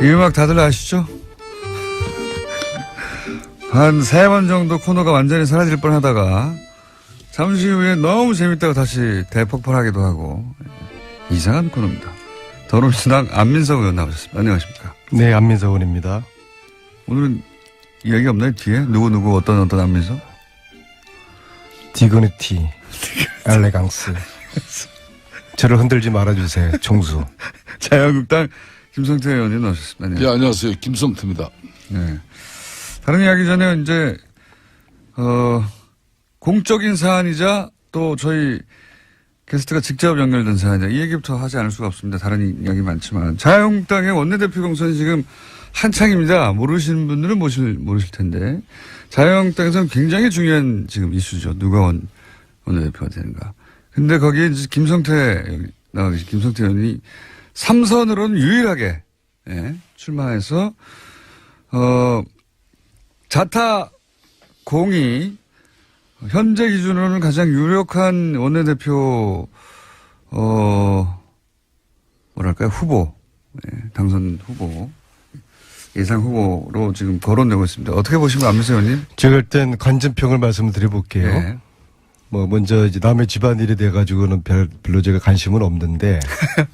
이 음악 다들 아시죠? 한 3번 정도 코너가 완전히 사라질 뻔 하다가 잠시 후에 너무 재밌다고 다시 대폭발하기도 하고 이상한 코너입니다. 더불어민주당 안민석 의원 나오셨습니다. 안녕하십니까? 네, 안민석 의원입니다. 오늘은 이야기 없나요? 뒤에? 누구 어떤 안민석? 디그니티, 엘레강스. 저를 흔들지 말아주세요. 총수. 자유한국당 김성태 의원님 나오셨습니다. 네, 안녕하세요. 김성태입니다. 네. 다른 이야기 전에 이제 공적인 사안이자 또 저희 게스트가 직접 연결된 사안이자 이 얘기부터 하지 않을 수가 없습니다. 다른 이야기 많지만 자유한국당의 원내대표 경선이 지금 한창입니다. 모르시는 분들은 모르실 텐데 자유한국당에서는 굉장히 중요한 지금 이슈죠. 누가 원내대표가 되는가. 근데 거기에 이제 김성태 의원이 3선으로는 유일하게 출마해서 자타 공이 현재 기준으로는 가장 유력한 원내대표 후보, 당선 후보, 예상 후보로 지금 거론되고 있습니다. 어떻게 보시면 안민석 의원님? 제가 일단 관전평을 말씀드려볼게요. 네. 먼저 이제 남의 집안일에 대해 가지고는 별로 제가 관심은 없는데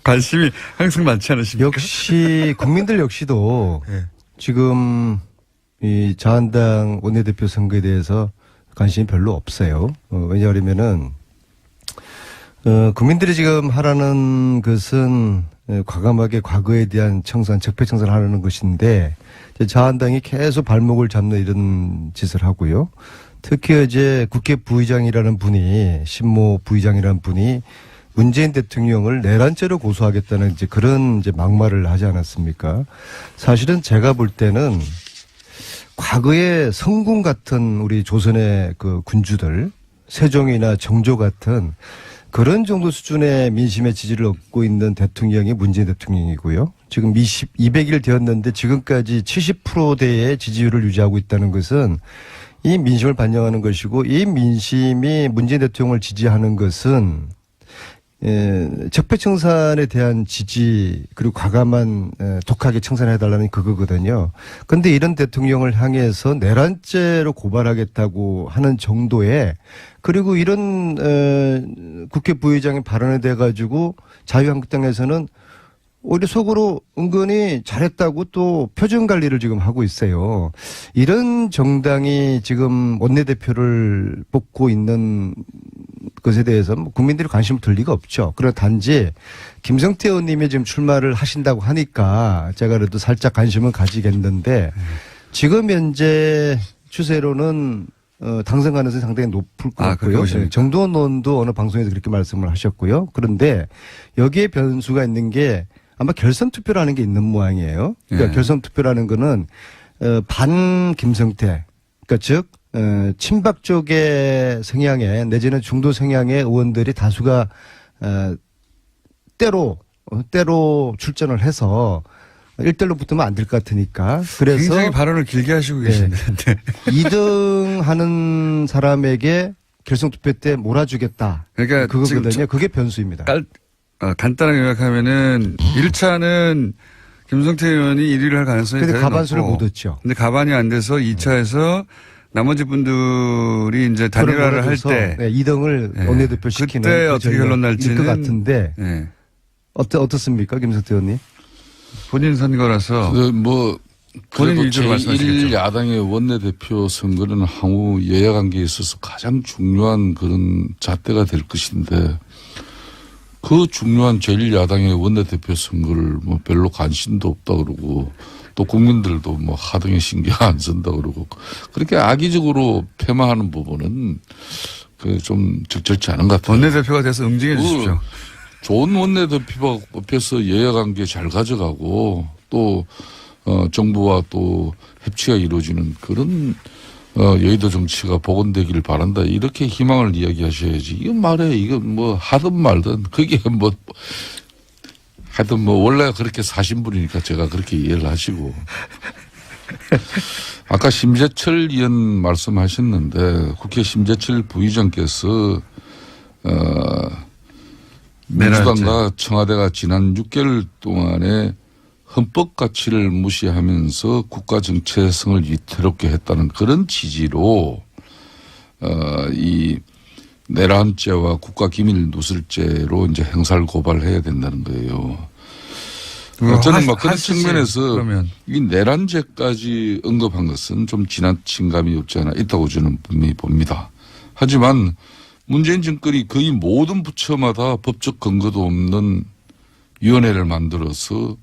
관심이 항상 많지 않으십니까? 역시 국민들 역시도 네. 지금 이 자한당 원내대표 선거에 대해서 관심이 별로 없어요. 왜냐하면은 국민들이 지금 하라는 것은 과감하게 과거에 대한 청산, 적폐청산을 하려는 것인데 자한당이 계속 발목을 잡는 이런 짓을 하고요. 특히 어제 국회 부의장이라는 분이 신모 부의장이라는 분이 문재인 대통령을 내란죄로 고소하겠다는 이제 그런 이제 막말을 하지 않았습니까? 사실은 제가 볼 때는 과거에 성군 같은 우리 조선의 그 군주들, 세종이나 정조 같은 그런 정도 수준의 민심의 지지를 얻고 있는 대통령이 문재인 대통령이고요. 지금 200일 되었는데 지금까지 70%대의 지지율을 유지하고 있다는 것은 이 민심을 반영하는 것이고 이 민심이 문재인 대통령을 지지하는 것은 적폐청산에 대한 지지 그리고 과감한 독하게 청산해달라는 그거거든요. 그런데 이런 대통령을 향해서 내란죄로 고발하겠다고 하는 정도의 그리고 이런 국회 부의장의 발언에 대해 가지고 자유한국당에서는 오히려 속으로 은근히 잘했다고 또 표정 관리를 지금 하고 있어요. 이런 정당이 지금 원내대표를 뽑고 있는 것에 대해서 국민들이 관심을 들 리가 없죠. 그러나 단지 김성태 의원님이 지금 출마를 하신다고 하니까 제가 그래도 살짝 관심을 가지겠는데 지금 현재 추세로는 당선 가능성이 상당히 높을 것 같고요. 정도원 의원도 어느 방송에서 그렇게 말씀을 하셨고요. 그런데 여기에 변수가 있는 게 아마 결선 투표라는 게 있는 모양이에요. 그러니까 결선 투표라는 거는 반 김성태, 그러니까 즉 친박 쪽의 성향의 내지는 중도 성향의 의원들이 다수가 때로 출전을 해서 1대1로 붙으면 안 될 것 같으니까. 그래서 굉장히 발언을 길게 하시고 계신데 2등 하는 사람에게 결선 투표 때 몰아주겠다. 그러니까 그거거든요. 그게 변수입니다. 간단하게 요약하면은 1차는 김성태 의원이 1위를 할 가능성이 근데 대단히 가반수를 높고 못 얻죠. 근데 가반이 안 돼서 2차에서 나지 분들이 이제 단일화를 할 때 2등을 원내대표 시키는 그때 어떻게 결론 날지는 것 같은데 어떻습니까, 김성태 의원님? 본인 선거라서 본인 위주로 말씀하시겠죠. 제1야당의 원내대표 선거는 향후 여야 관계에 있어서 가장 중요한 그런 잣대가 될 것인데 그 중요한 제1야당의 원내대표 선거를 별로 관심도 없다 그러고 또 국민들도 하등에 신경 안 쓴다 그러고 그렇게 악의적으로 폄하하는 부분은 좀 적절치 않은 것 같아요. 원내대표가 돼서 응징해 주십시오. 좋은 원내대표가 뽑혀서 여야 관계 잘 가져가고 또 정부와 또 협치가 이루어지는 그런 여의도 정치가 복원되기를 바란다. 이렇게 희망을 이야기하셔야지. 이건 말해. 이건 하든 말든 그게 하여튼 원래 그렇게 사신 분이니까 제가 그렇게 이해를 하시고. 아까 심재철 의원 말씀하셨는데 국회 심재철 부의장께서 민주당과 청와대가 지난 6개월 동안에 헌법 가치를 무시하면서 국가 정체성을 위태롭게 했다는 그런 취지로 이 내란죄와 국가기밀 누설죄로 이제 형사를 고발해야 된다는 거예요. 저는 막 그런 측면에서 그러면. 이 내란죄까지 언급한 것은 좀 지나친 감이 없지 않아 있다고 저는 분명히 봅니다. 하지만 문재인 정권이 거의 모든 부처마다 법적 근거도 없는 위원회를 만들어서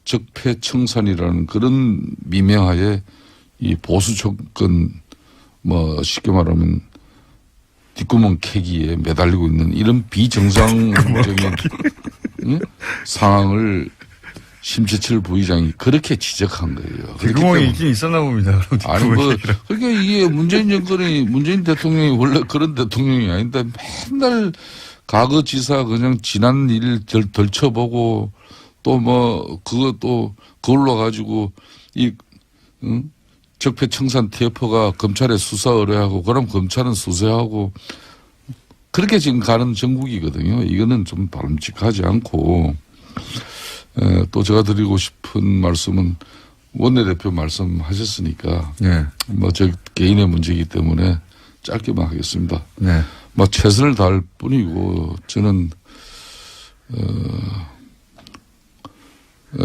적폐청산이라는 그런 미명하에 이 보수 정권 뭐 쉽게 말하면 뒷구멍 캐기에 매달리고 있는 이런 비정상적인 응? 상황을 심재철 부의장이 그렇게 지적한 거예요. 뒷구멍이 있긴 있었나 봅니다. 아니 뭐 그러니까 이게 문재인 정권이 문재인 대통령이 원래 그런 대통령이 아닌데 맨날 과거 지사 그냥 지난 일 덜쳐보고 또 뭐 그것도 그걸로 가지고 이 적폐청산 TF가 검찰에 수사 의뢰하고 그럼 검찰은 수사하고 그렇게 지금 가는 정국이거든요. 이거는 좀 바람직하지 않고 또 제가 드리고 싶은 말씀은 원내대표 말씀하셨으니까 네. 뭐 저 개인의 문제이기 때문에 짧게만 하겠습니다. 네. 뭐 최선을 다할 뿐이고 저는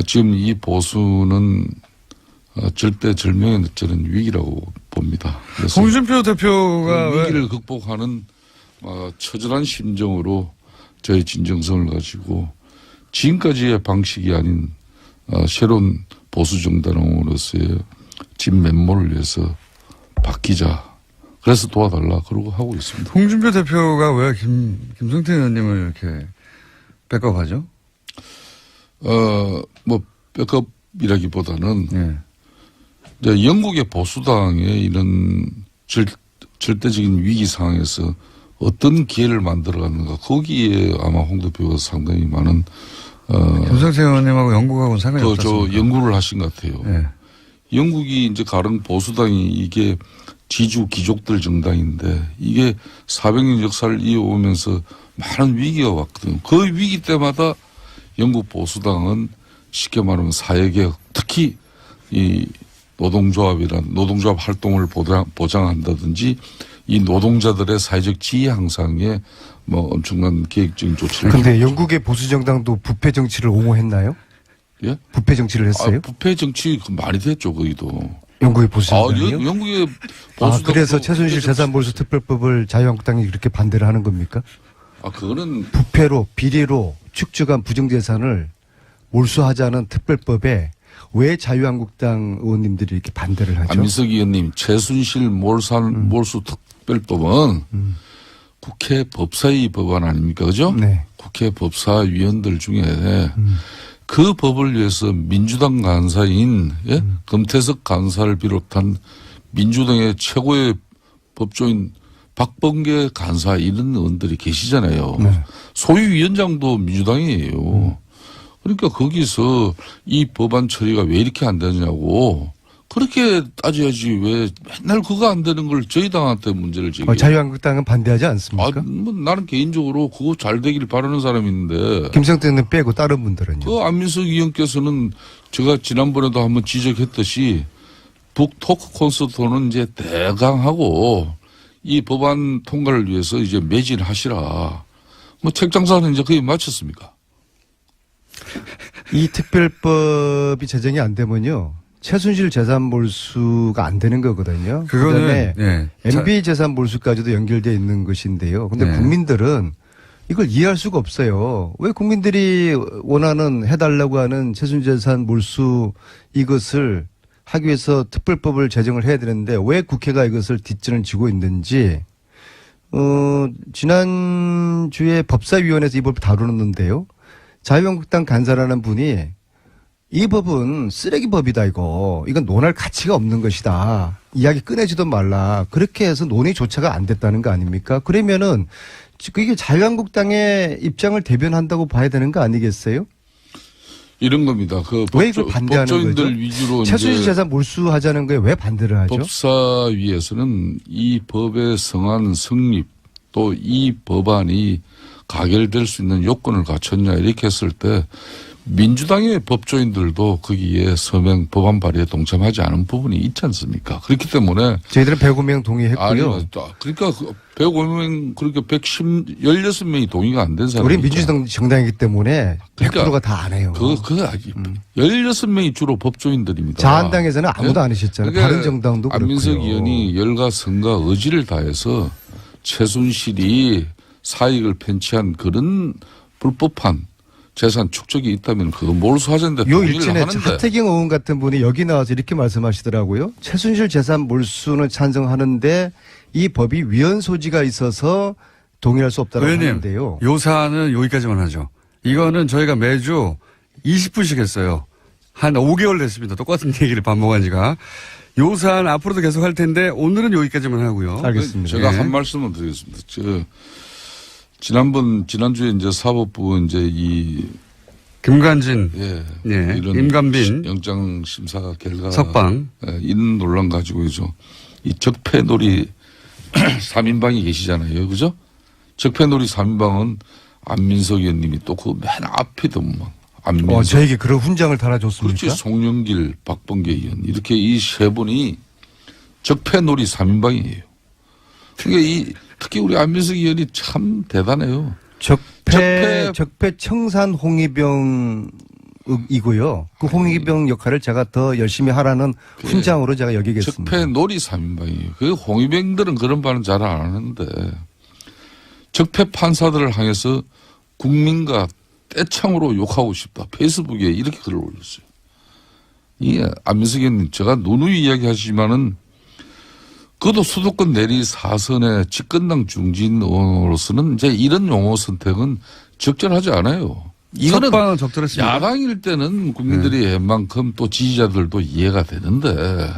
지금 이 보수는 절대절명의 저는 위기라고 봅니다. 그래서 홍준표 대표가 그 위기를 극복하는 처절한 심정으로 저희 진정성을 가지고 지금까지의 방식이 아닌 새로운 보수 정당으로서의 진 면모를 위해서 바뀌자. 그래서 도와달라 그러고 하고 있습니다. 홍준표 대표가 왜 김성태 의원님을 이렇게 백업하죠? 뭐 백업이라기보다는 네. 이제 영국의 보수당의 이런 절대적인 위기 상황에서 어떤 기회를 만들어가는가 거기에 아마 홍 대표가 상당히 많은 김성태 의원님하고 영국하고는 상관이 없습니다. 저 연구를 하신 것 같아요. 네. 영국이 이제 가령 보수당이 이게 지주 귀족들 정당인데 이게 400년 역사를 이어오면서 많은 위기가 왔거든요. 그 위기 때마다 영국 보수당은 쉽게 말하면 사회개혁 특히 이 노동조합 활동을 보장한다든지 이 노동자들의 사회적 지위 향상에 뭐 엄청난 계획적인 조치를. 그런데 영국의 보수 정당도 부패 정치를 옹호했나요? 예? 부패 정치를 했어요? 부패 정치 많이 됐죠 거기도. 영국의 보수 정당이요? 영국의 보수 그래서 최순실 재산몰수 특별법을 자유한국당이 그렇게 반대를 하는 겁니까? 그거는 부패로 비리로 축적한 부정재산을 몰수하자는 특별법에 왜 자유한국당 의원님들이 이렇게 반대를 하죠? 안민석 의원님 최순실 몰수 특별법은 국회 법사위 법안 아닙니까? 그죠? 네. 국회 법사위원들 중에 그 법을 위해서 민주당 간사인 금태섭 간사를 비롯한 민주당의 최고의 법조인 박범계 간사 이런 의원들이 계시잖아요. 네. 소위위원장도 민주당이에요. 그러니까 거기서 이 법안 처리가 왜 이렇게 안 되냐고 그렇게 따져야지 왜 맨날 그거 안 되는 걸 저희 당한테 문제를 제기해요. 자유한국당은 반대하지 않습니까? 뭐 나는 개인적으로 그거 잘 되기를 바라는 사람인데. 김성태는 빼고 다른 분들은요? 그 안민석 의원께서는 제가 지난번에도 한번 지적했듯이 북 토크 콘서트는 이제 대강하고 이 법안 통과를 위해서 이제 매진하시라. 뭐 책장사는 이제 거의 마쳤습니까? 이 특별법이 제정이 안 되면요. 최순실 재산 몰수가 안 되는 거거든요. 그다음에 네. MB 재산 몰수까지도 연결되어 있는 것인데요. 근데 네. 국민들은 이걸 이해할 수가 없어요. 왜 국민들이 원하는 해달라고 하는 최순실 재산 몰수 이것을 하기 위해서 특별법을 제정을 해야 되는데 왜 국회가 이것을 뒷전을 지고 있는지 지난주에 법사위원회에서 이 법을 다루는데요. 자유한국당 간사라는 분이 이 법은 쓰레기 법이다 이거. 이건 논할 가치가 없는 것이다. 이야기 꺼내지도 말라. 그렇게 해서 논의조차가 안 됐다는 거 아닙니까? 그러면은 이게 자유한국당의 입장을 대변한다고 봐야 되는 거 아니겠어요? 이런 겁니다. 왜 이걸 반대하는 법조인들 거죠? 위주로 최순실 재산 몰수하자는 거에 왜 반대를 하죠? 법사위에서는 이 법의 성안 성립 또 이 법안이 가결될 수 있는 요건을 갖췄냐 이렇게 했을 때 민주당의 법조인들도 거기에 서명 법안 발의에 동참하지 않은 부분이 있지 않습니까? 그렇기 때문에 저희들은 105명 동의했고요. 아니, 그러니까 105명 그러니까 16명이 동의가 안 된 사람이 우리 민주당 정당이기 때문에 그러니까 100%가 다 안 해요. 그거 16명이 주로 법조인들입니다. 자한당에서는 아무도 안 하셨잖아요. 그러니까 바른정당도 그렇고요. 안민석 의원이 열과 성과 의지를 다해서 최순실이 사익을 편취한 그런 불법한 재산 축적이 있다면 그거 몰수하자는데 요 동의를 일진에 하는데 하태경 의원 같은 분이 여기 나와서 이렇게 말씀하시더라고요. 최순실 재산 몰수는 찬성하는데 이 법이 위헌 소지가 있어서 동의할 수 없다고 의원님, 하는데요. 요 사안은 여기까지만 하죠. 이거는 저희가 매주 20분씩 했어요. 한 5개월 됐습니다. 똑같은 얘기를 반복한 지가. 요 사안 앞으로도 계속 할 텐데 오늘은 여기까지만 하고요. 알겠습니다. 제가 예. 한 말씀을 드리겠습니다. 지난주에 이제 사법부 이제 김관진, 예, 예, 이런 임관빈, 영장 심사 결과 석방. 예, 이런 논란 가지고죠. 이 적폐놀이 3인방이 계시잖아요. 그죠? 적폐놀이 3인방은 안민석 의원님이 또 그 맨 앞이더만. 안민석. 저에게 그런 훈장을 달아줬습니까? 그렇지. 송영길, 박범계 의원. 이렇게 이 세 분이 적폐놀이 3인방이에요. 그러니까 특히 우리 안민석 의원이 참 대단해요. 적폐 청산 홍위병이고요. 그 홍위병 역할을 제가 더 열심히 하라는 훈장으로 제가 여기겠습니다. 적폐놀이 3인방이에요. 그 홍위병들은 그런 말은 잘 안 하는데 적폐 판사들을 향해서 국민과 떼창으로 욕하고 싶다. 페이스북에 이렇게 글을 올렸어요. 이게 안민석 의원님 제가 누누이 이야기하시지만은 그것도 수도권 내리 4선의 집권당 중진 의원으로서는 이제 이런 용어 선택은 적절하지 않아요. 이거는 석방은 적절했습니다. 야당일 때는 국민들이 웬만큼 또 지지자들도 이해가 되는데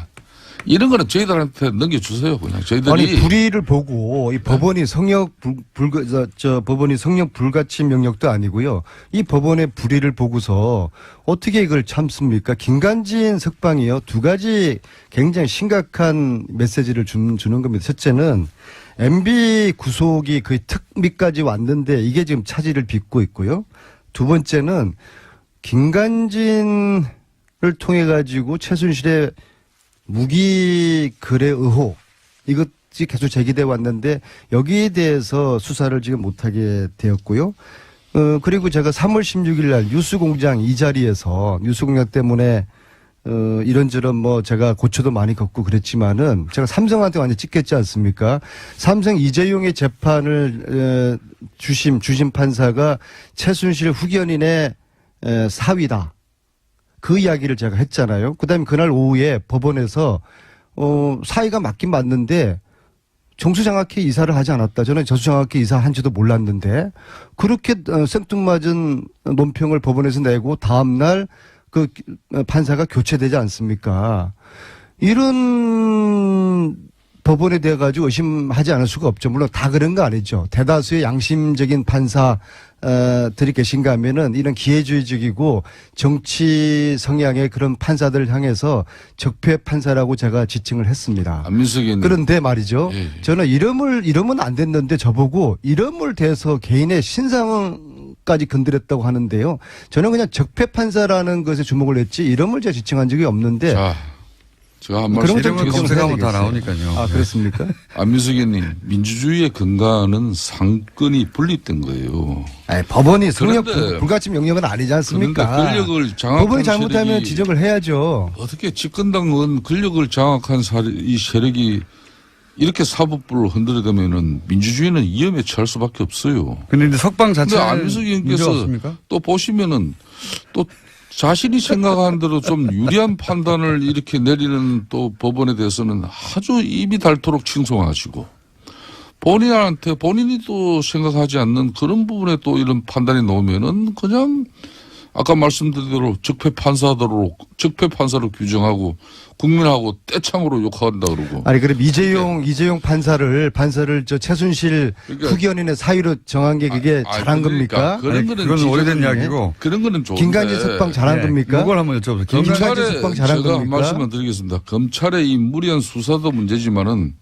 이런 거는 저희들한테 넘겨주세요. 그냥 저희들이. 아니 불의를 보고 이 법원이 법원이 성역 불가침 명령도 아니고요. 이 법원의 불의를 보고서 어떻게 이걸 참습니까? 김관진 석방이요. 두 가지 굉장히 심각한 메시지를 주는 겁니다. 첫째는 MB 구속이 거의 특미까지 왔는데 이게 지금 차질을 빚고 있고요. 두 번째는 김관진을 통해 가지고 최순실의 무기 거래 의혹 이것이 계속 제기돼 왔는데 여기에 대해서 수사를 지금 못하게 되었고요. 그리고 제가 3월 16일 날 뉴스공장 이 자리에서 뉴스공장 때문에 이런저런 뭐 제가 고초도 많이 겪고 그랬지만은 제가 삼성한테 완전 찍혔지 않습니까? 삼성 이재용의 재판을 주심 판사가 최순실 후견인의 사위다. 그 이야기를 제가 했잖아요. 그다음에 그날 오후에 법원에서 사위가 맞긴 맞는데 정수장학회 이사를 하지 않았다. 저는 정수장학회 이사한지도 몰랐는데 그렇게 생뚱맞은 논평을 법원에서 내고 다음 날 그 판사가 교체되지 않습니까? 이런 법원에 대해 가지고 의심하지 않을 수가 없죠. 물론 다 그런 거 아니죠. 대다수의 양심적인 판사들이 계신가 하면은 이런 기회주의적이고 정치 성향의 그런 판사들을 향해서 적폐 판사라고 제가 지칭을 했습니다. 안민석 의원님. 그런데 말이죠. 예. 저는 이러면 안 됐는데 저보고 이름을 대서 개인의 신상까지 건드렸다고 하는데요. 저는 그냥 적폐 판사라는 것에 주목을 했지 이름을 제가 지칭한 적이 없는데 제가 한 그런 말씀 좀 이름을 좀 검색하면 다 해야 나오니까요. 아, 그렇습니까? 안민석 의원님 민주주의의 근간은 상권이 분립된 거예요. 아니, 법원이 성역 그런데 불가침 영역은 아니지 않습니까? 그런데 권력을 장악한 법원이 잘못하면 세력이- 지적을 해야죠. 어떻게 집권당은 권력을 장악한 이 세력이 이렇게 사법부를 흔들어대면은 민주주의는 위험에 처할 수밖에 없어요. 근데 이제 석방 근데 자체는 안민석 문제가 의원께서 없습니까? 또 보시면은 또 자신이 생각하는 대로 좀 유리한 판단을 이렇게 내리는 또 법원에 대해서는 아주 입이 닳도록 칭송하시고 본인이 또 생각하지 않는 그런 부분에 또 이런 판단이 나오면은 그냥 아까 말씀드린 대로 적폐 판사로 규정하고 국민하고 떼창으로 욕한다 그러고. 아니 그럼 이재용 판사를 저 최순실 그러니까- 후견인의 사유로 정한 게 그게 잘한 겁니까? 그런 아니, 거는 그건 오래된 지적은- 이야기고. 그런 거는 좋은데. 김관진 석방 잘한 예, 겁니까? 이걸 한번 여쭤보세요. 김관진 검찰의 석방 잘한 제가 한 겁니까? 말씀만 드리겠습니다. 검찰의 이 무리한 수사도 문제지만은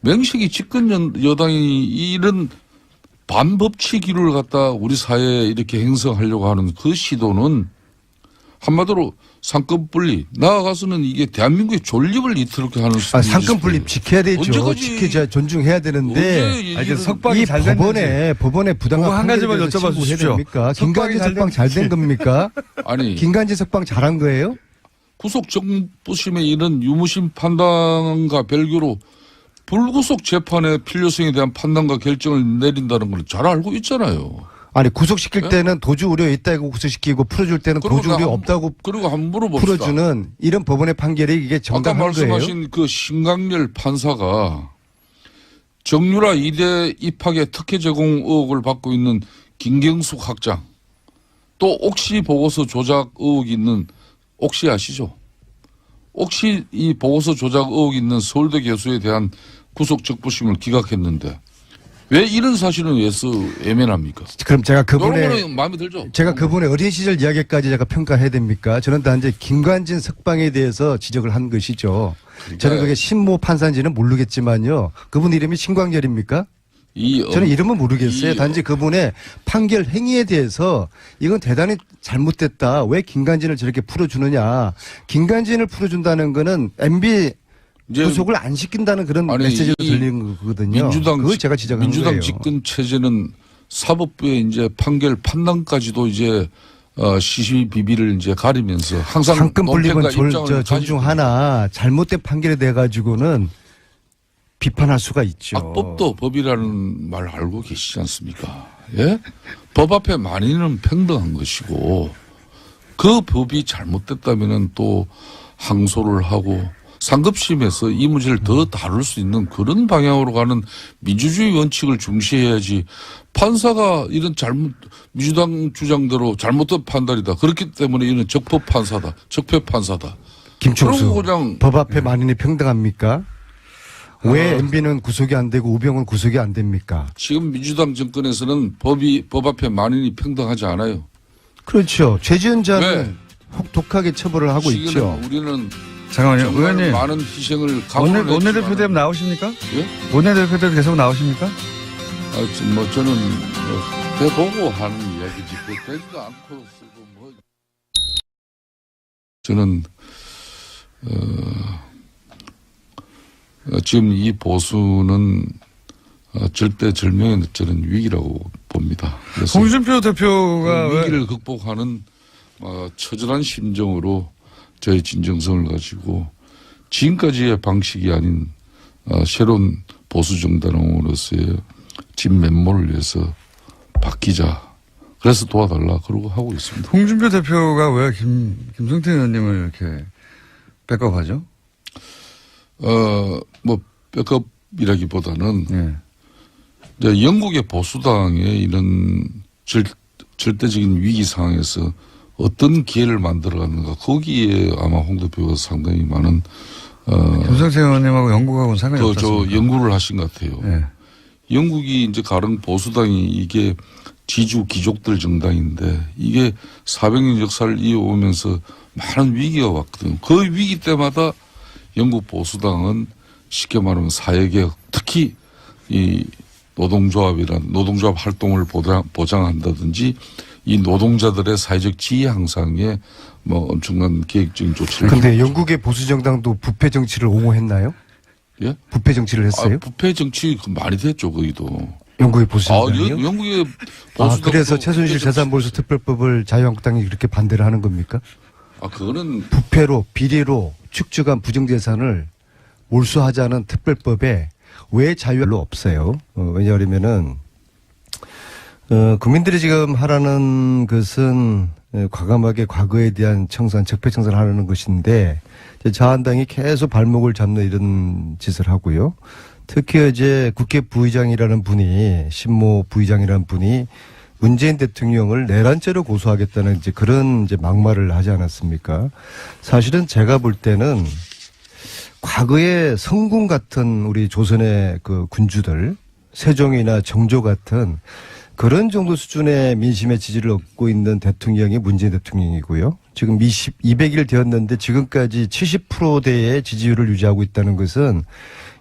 명식이 집권 여당이 이런 반법치기를 갖다 우리 사회에 이렇게 행성하려고 하는 그 시도는 한마디로 상권 분립, 나아가서는 이게 대한민국의 존립을 이틀게 하는 수준이 상권 분립 지켜야 되죠. 언제까지 지켜야 존중해야 되는데 이제 석방이 이 잘 됐는지. 법원에 부당한 그거 한 가지만 판결에 대해서 여쭤봐 신고해야 주십시오. 됩니까? 석방이 김관진 잘 석방 잘 된 겁니까? 아니 김관진 석방 잘한 거예요? 구속 정부심의 이런 유무심 판단과 별개로 불구속 재판의 필요성에 대한 판단과 결정을 내린다는 걸 잘 알고 있잖아요. 아니 구속시킬 때는 도주 우려 있다고 구속시키고 풀어줄 때는 그리고 도주 우려 나 없다고 그리고 한번 물어봅시다. 풀어주는 이런 법원의 판결이 이게 아까 정당한 거예요? 말씀하신 그 신강렬 판사가 정유라 이대 입학의 특혜 제공 의혹을 받고 있는 김경숙 학장, 또 옥시 보고서 조작 의혹이 있는 옥시 아시죠? 옥시 이 보고서 조작 의혹이 있는 서울대 교수에 대한 구속 적부심을 기각했는데 왜 이런 사실은 왜 애매합니까? 그럼 제가 이런 그분의 거는 마음에 들죠? 제가 그분의 어린 시절 이야기까지 제가 평가해야 됩니까? 저는 단지 김관진 석방에 대해서 지적을 한 것이죠. 저는 그게 신모 판사인지는 모르겠지만요. 그분 이름이 신광렬입니까? 저는 이름은 모르겠어요. 단지 그분의 판결 행위에 대해서 이건 대단히 잘못됐다. 왜 김관진을 저렇게 풀어주느냐. 김관진을 풀어준다는 거는 MB 구속을 안 시킨다는 그런 메시지로 들리는 거거든요. 그걸 제가 지적한 거예요. 민주당 집권 체제는 사법부의 이제 판결 판단까지도 이제 시시비비를 이제 가리면서 항상 상권 분립은 입장을 존중하나 잘못된 판결에 대해 가지고는 비판할 수가 있죠. 악법도 법이라는 말 알고 계시지 않습니까? 예? 법 앞에 만인은 평등한 것이고 그 법이 잘못됐다면은 또 항소를 하고 상급심에서 이 문제를 더 다룰 수 있는 그런 방향으로 가는 민주주의 원칙을 중시해야지 판사가 이런 민주당 주장대로 잘못된 판단이다. 그렇기 때문에 이는 적법 판사다. 적폐 판사다. 김총수, 그냥 법 앞에 만인이 평등합니까? 왜 MB는 구속이 안 되고 우병은 구속이 안 됩니까? 지금 민주당 정권에서는 법 앞에 만인이 평등하지 않아요. 그렇죠. 죄지은 자는 왜? 혹독하게 처벌을 하고 지금은 있죠. 우리는 잠깐만요. 정말 의원님. 많은 희생을 각오를 원내대표 되면 나오십니까? 예? 원내대표 되면 계속 나오십니까? 저는 해보고 하는 이야기지. 되지도 않고 쓰고 뭐. 저는 지금 이 보수는 절대절명의 저는 위기라고 봅니다. 그래서 홍준표 대표가 그 왜 위기를 극복하는 처절한 심정으로 저희 진정성을 가지고 지금까지의 방식이 아닌 새로운 보수 정당으로서의 진면모를 위해서 바뀌자. 그래서 도와달라 그러고 하고 있습니다. 홍준표 대표가 왜 김성태 의원님을 이렇게 백업하죠? 백업이라기보다는 예. 이제 영국의 보수당의 이런 절대적인 위기 상황에서 어떤 기회를 만들어가는가 거기에 아마 홍 대표가 상당히 많은 김성태 의원님하고 영국하고는 상관이 없습니다. 연구를 하신 것 같아요. 예. 영국이 이제 가른 보수당이 이게 지주 귀족들 정당인데 이게 400년 역사를 이어오면서 많은 위기가 왔거든요. 그 위기 때마다 영국 보수당은 쉽게 말하면 사회개혁, 특히 이 노동조합 활동을 보장한다든지 이 노동자들의 사회적 지위 향상에 엄청난 계획적인 조치를. 그런데 영국의 보수 정당도 부패 정치를 옹호했나요? 예? 부패 정치를 했어요? 부패 정치 많이 됐죠, 거기도. 영국의 보수 정당이요? 영국의 보수 그래서 최순실 재산몰수 특별법을 자유한국당이 그렇게 반대를 하는 겁니까? 그거는 부패로 비리로 축적한 부정재산을 몰수하자는 특별법에 왜 자유로 없어요? 왜냐하면은 국민들이 지금 하라는 것은 과감하게 과거에 대한 청산, 적폐 청산을 하려는 것인데 자한당이 계속 발목을 잡는 이런 짓을 하고요. 특히 이제 국회 부의장이라는 분이 신모 부의장이라는 분이 문재인 대통령을 내란죄로 고소하겠다는 이제 그런 이제 막말을 하지 않았습니까? 사실은 제가 볼 때는 과거에 성군 같은 우리 조선의 그 군주들, 세종이나 정조 같은 그런 정도 수준의 민심의 지지를 얻고 있는 대통령이 문재인 대통령이고요. 지금 200일 되었는데 지금까지 70%대의 지지율을 유지하고 있다는 것은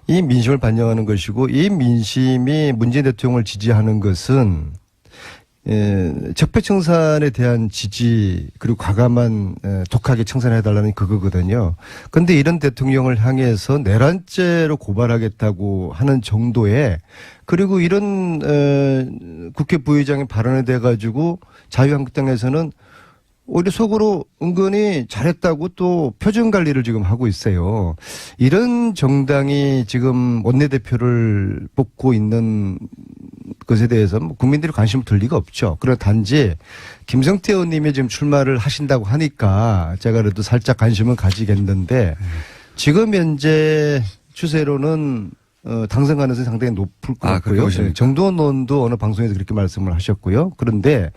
이 민심을 반영하는 것이고 이 민심이 문재인 대통령을 지지하는 것은 적폐청산에 대한 지지 그리고 과감한 독하게 청산해달라는 그거거든요. 그런데 이런 대통령을 향해서 내란죄로 고발하겠다고 하는 정도의 그리고 이런 국회 부의장의 발언에 대해 가지고 자유한국당에서는 오히려 속으로 은근히 잘했다고 또 표정 관리를 지금 하고 있어요. 이런 정당이 지금 원내대표를 뽑고 있는 것에 대해서 국민들이 관심을 들 리가 없죠. 그러나 단지 김성태 의원님이 지금 출마를 하신다고 하니까 제가 그래도 살짝 관심을 가지겠는데 지금 현재 추세로는 당선 가능성이 상당히 높을 것 같고요. 정도원 의원도 어느 방송에서 그렇게 말씀을 하셨고요. 그런데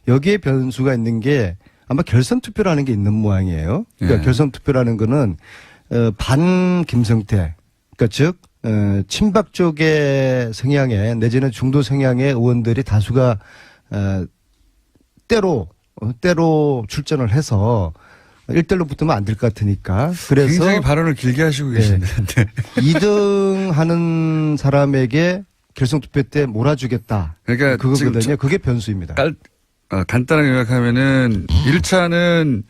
여기에 변수가 있는 게 아마 결선 투표라는 게 있는 모양이에요. 그러니까 결선 투표라는 거는 반 김성태, 그러니까 즉 친박 쪽의 성향의 내지는 중도 성향의 의원들이 다수가 때로 출전을 해서 1대1로 붙으면 안 될 것 같으니까. 그래서 굉장히 발언을 길게 하시고 계시는데 2등 하는 사람에게 결선 투표 때 몰아주겠다. 그러니까 그거거든요. 그게 변수입니다. 간단하게 요약하면은 1차는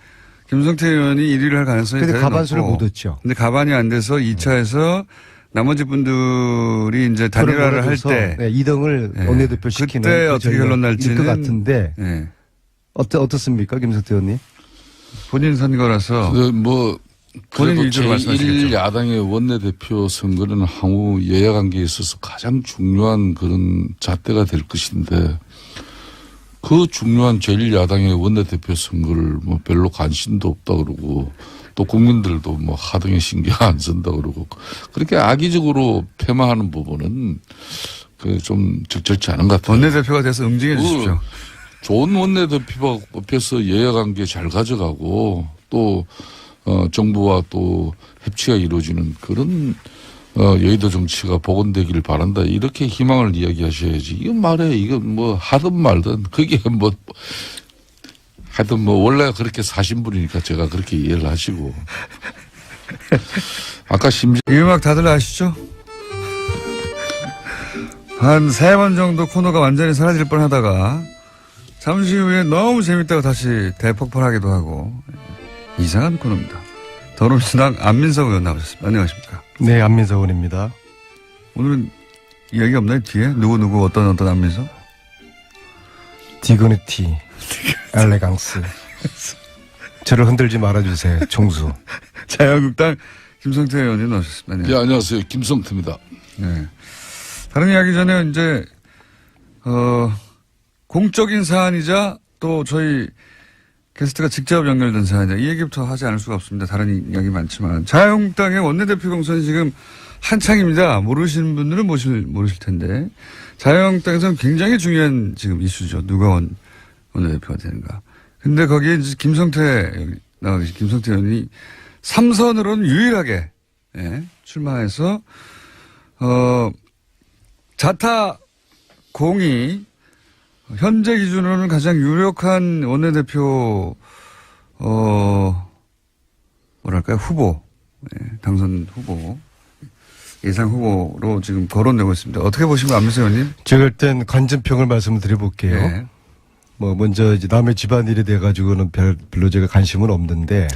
김성태 의원이 1위를 할 가능성이 근데 대단히 가반수를 높고, 못 얻죠. 근데 가반이 안 돼서 2차에서 나머지 분들이 이제 단일화를 할 때 2등을 원내대표 시키는 그때 어떻게 결론 날지는 것 같은데 어떻습니까, 김성태 의원님? 본인 선거라서 뭐 본인 그래도 위주로 말씀하시겠죠. 제1야당의 원내대표 선거는 향후 여야 관계에 있어서 가장 중요한 그런 잣대가 될 것인데 그 중요한 제1야당의 원내대표 선거를 뭐 별로 관심도 없다 그러고 또 국민들도 뭐 하등에 신경 안 쓴다 그러고 그렇게 악의적으로 폄하하는 부분은 그 좀 적절치 않은 것 같아요. 원내대표가 돼서 응징해 주십시오. 좋은 원내대표가 뽑혀서 여야 관계 잘 가져가고 또 정부와 또 협치가 이루어지는 그런 여의도 정치가 복원되기를 바란다. 이렇게 희망을 이야기하셔야지. 이건 말해. 이건 뭐 하든 말든 그게 뭐 하여튼 뭐 원래 그렇게 사신 분이니까 제가 그렇게 이해를 하시고. 아까 이 음악 다들 아시죠? 한 3번 정도 코너가 완전히 사라질 뻔하다가 잠시 후에 너무 재밌다고 다시 대폭발하기도 하고 이상한 코너입니다. 더불어민주당 안민석 의원 나오셨습니다. 안녕하십니까? 네, 안민석 의원입니다. 오늘은 이야기 없나요? 뒤에? 누구 어떤 안민석? 디그니티, 엘레강스. 저를 흔들지 말아주세요. 총수. 자유한국당 김성태 의원님 나오셨습니다. 네, 안녕하세요. 김성태입니다. 네. 다른 이야기 전에 이제 공적인 사안이자 또 저희 게스트가 직접 연결된 사안이자 이 얘기부터 하지 않을 수가 없습니다. 다른 이야기 많지만 자유한국당의 원내대표 경선이 지금 한창입니다. 모르시는 분들은 모르실 텐데 자유한국당에서는 굉장히 중요한 지금 이슈죠. 누가 원내대표가 되는가. 근데 거기에 이제 김성태 나와 계신 김성태 의원이 3선으로는 유일하게 출마해서 자타 공이 현재 기준으로는 가장 유력한 원내대표 뭐랄까요 후보 당선 후보 예상 후보로 지금 거론되고 있습니다. 어떻게 보시면 안민석 의원님? 제가 일단 관전평을 말씀드려볼게요. 네. 뭐 먼저 이제 남의 집안일에 대해 가지고는 별로 제가 관심은 없는데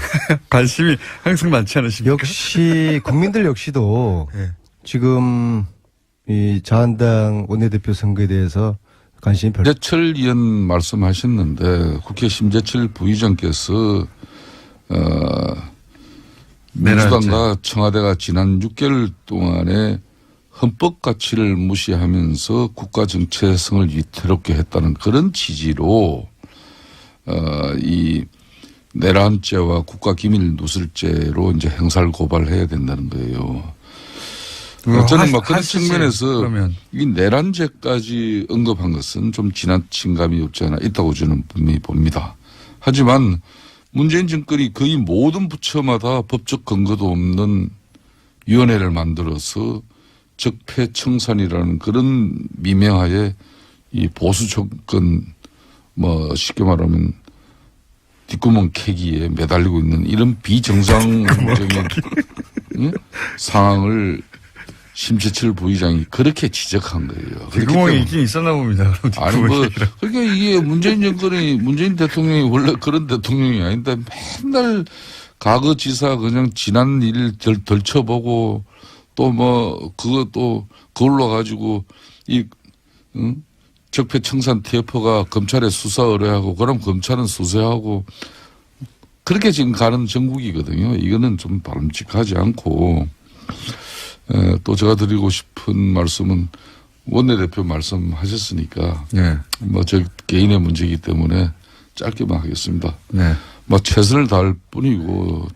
관심이 항상 많지 않으십니까? 역시 국민들 역시도 네. 지금 이 자한당 원내대표 선거에 대해서 관심이 별로. 심재철 의원 말씀하셨는데 국회 심재철 부의장께서 민주당과 청와대가 지난 6개월 동안에 헌법 가치를 무시하면서 국가 정체성을 위태롭게 했다는 그런 취지로 이 내란죄와 국가기밀 누설죄로 이제 형사를 고발해야 된다는 거예요. 저는 뭐 그런 측면에서 그러면. 이 내란죄까지 언급한 것은 좀 지나친 감이 없지 않아 있다고 저는 분명히 봅니다. 하지만 문재인 정권이 거의 모든 부처마다 법적 근거도 없는 위원회를 만들어서 적폐청산이라는 그런 미명하에 이 보수 정권 뭐 쉽게 말하면 뒷구멍 캐기에 매달리고 있는 이런 비정상적인 상황을 심재철 부의장이 그렇게 지적한 거예요. 그렇기 뒷구멍이 때문에 있긴 있었나 봅니다. 그럼 아니 뒷구멍이. 그러니까 이게 문재인 대통령이 원래 그런 대통령이 아닌데 맨날 과거 지사 그냥 지난 일 덜쳐보고 또 뭐 그것도 그걸로 가지고 이 적폐청산 TF가 검찰에 수사 의뢰하고 그럼 검찰은 수사하고 그렇게 지금 가는 정국이거든요. 이거는 좀 바람직하지 않고 또 제가 드리고 싶은 말씀은 원내대표 말씀하셨으니까 네. 뭐 저 개인의 문제이기 때문에 짧게만 하겠습니다. 네. 뭐 최선을 다할 뿐이고